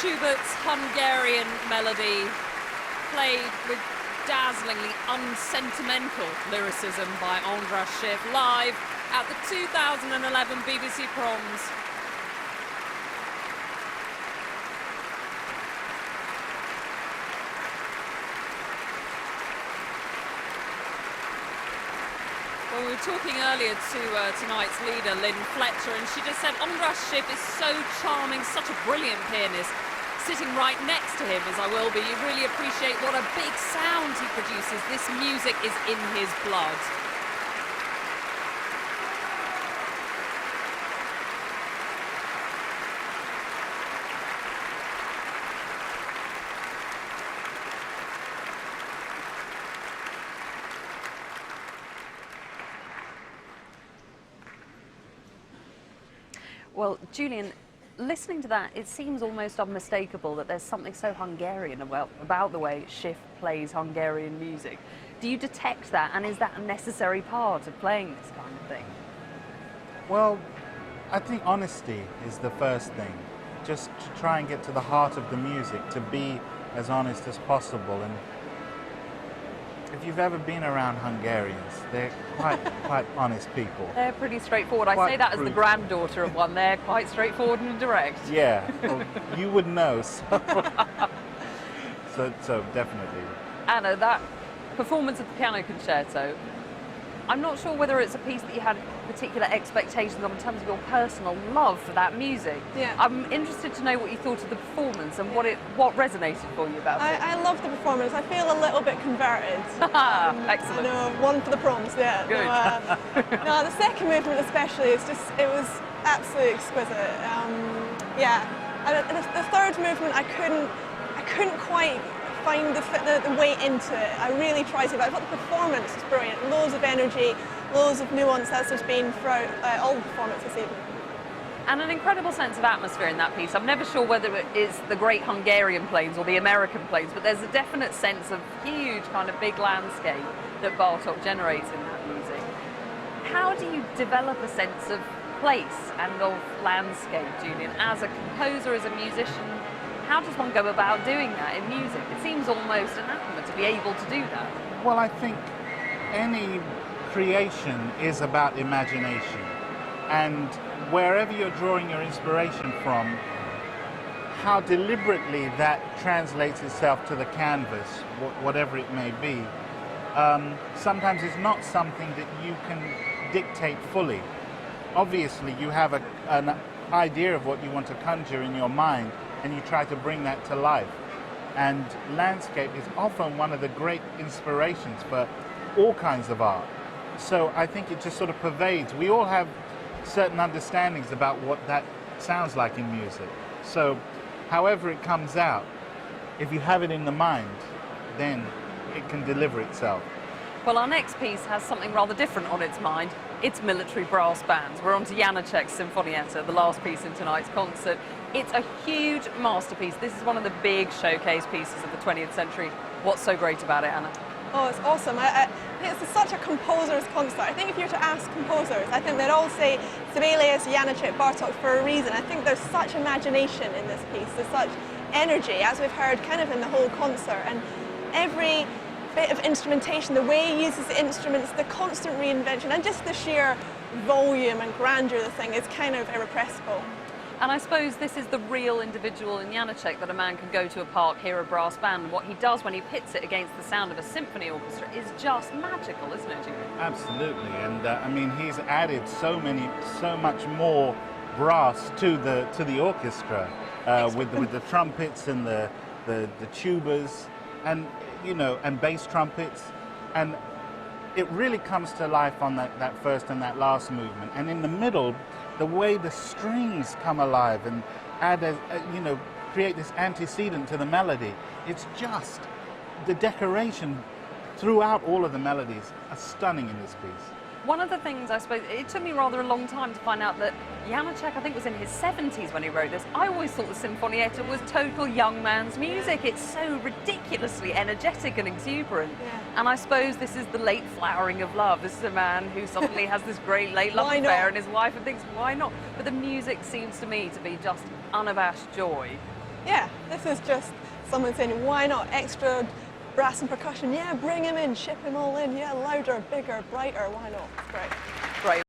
Schubert's Hungarian melody, played with dazzlingly unsentimental lyricism by András Schiff, live at the 2011 BBC Proms. Well, we were talking earlier to tonight's leader, Lynn Fletcher, and she just said András Schiff is so charming, such a brilliant pianist. Sitting right next to him, as I will be, you really appreciate what a big sound he produces. This music is in his blood. Well, Julian, listening to that, it seems almost unmistakable that there's something so Hungarian about the way Schiff plays Hungarian music. Do you detect that, and is that a necessary part of playing this kind of thing? Well, I think honesty is the first thing. Just to try and get to the heart of the music, to be as honest as possible. And if you've ever been around Hungarians, they're quite honest people. They're pretty straightforward. I say that as the granddaughter of one. They're quite straightforward and direct. Yeah, well, you would know. So definitely. Anna, that performance of the piano concerto, I'm not sure whether it's a piece that you had particular expectations of in terms of your personal love for that music. Yeah. I'm interested to know what you thought of the performance and what resonated for you about it. I love the performance. I feel a little bit converted. Excellent. One for the proms, yeah. Good. No, the second movement especially, it was absolutely exquisite. Yeah. And the third movement, I couldn't quite find the way into it. I really tried to, but I thought the performance was brilliant. Loads of energy, loads of nuance as there's been throughout all the performance this evening. And an incredible sense of atmosphere in that piece. I'm never sure whether it is the great Hungarian plains or the American plains, but there's a definite sense of huge kind of big landscape that Bartók generates in that music. How do you develop a sense of place and of landscape, Julian, as a composer, as a musician? How does one go about doing that in music? It seems almost anathema to be able to do that. Well, I think any creation is about imagination. And wherever you're drawing your inspiration from, how deliberately that translates itself to the canvas, whatever it may be, sometimes it's not something that you can dictate fully. Obviously, you have an idea of what you want to conjure in your mind, and you try to bring that to life. And landscape is often one of the great inspirations for all kinds of art. So I think it just sort of pervades. We all have certain understandings about what that sounds like in music. So however it comes out, if you have it in the mind, then it can deliver itself. Well, our next piece has something rather different on its mind. It's military brass bands. We're on to Janacek's Sinfonietta, the last piece in tonight's concert. It's a huge masterpiece. This is one of the big showcase pieces of the 20th century. What's so great about it, Anna? Oh, it's awesome. It's such a composer's concert. I think if you were to ask composers, I think they'd all say Sibelius, Janacek, Bartók for a reason. I think there's such imagination in this piece. There's such energy, as we've heard kind of in the whole concert. And every bit of instrumentation, the way he uses the instruments, the constant reinvention, and just the sheer volume and grandeur of the thing is kind of irrepressible. And I suppose this is the real individual in Janacek, that a man can go to a park, hear a brass band, and what he does when he pits it against the sound of a symphony orchestra is just magical, isn't it, Julie? Absolutely, and I mean, he's added so much more brass to the orchestra with the trumpets and the tubas, and and bass trumpets, and it really comes to life on that first and that last movement. And in the middle, the way the strings come alive and add create this antecedent to the melody. It's just the decoration throughout all of the melodies are stunning in this piece. One of the things, I suppose, it took me rather a long time to find out that Janacek, I think, was in his 70s when he wrote this. I always thought the Sinfonietta was total young man's music. It's so ridiculously energetic and exuberant. Yeah. And I suppose this is the late flowering of love. This is a man who suddenly has this great late love affair and his wife and thinks, why not? But the music seems to me to be just unabashed joy. Yeah, this is just someone saying, why not extra brass and percussion? Yeah, bring him in, ship him all in. Yeah, louder, bigger, brighter, why not? It's great. Great.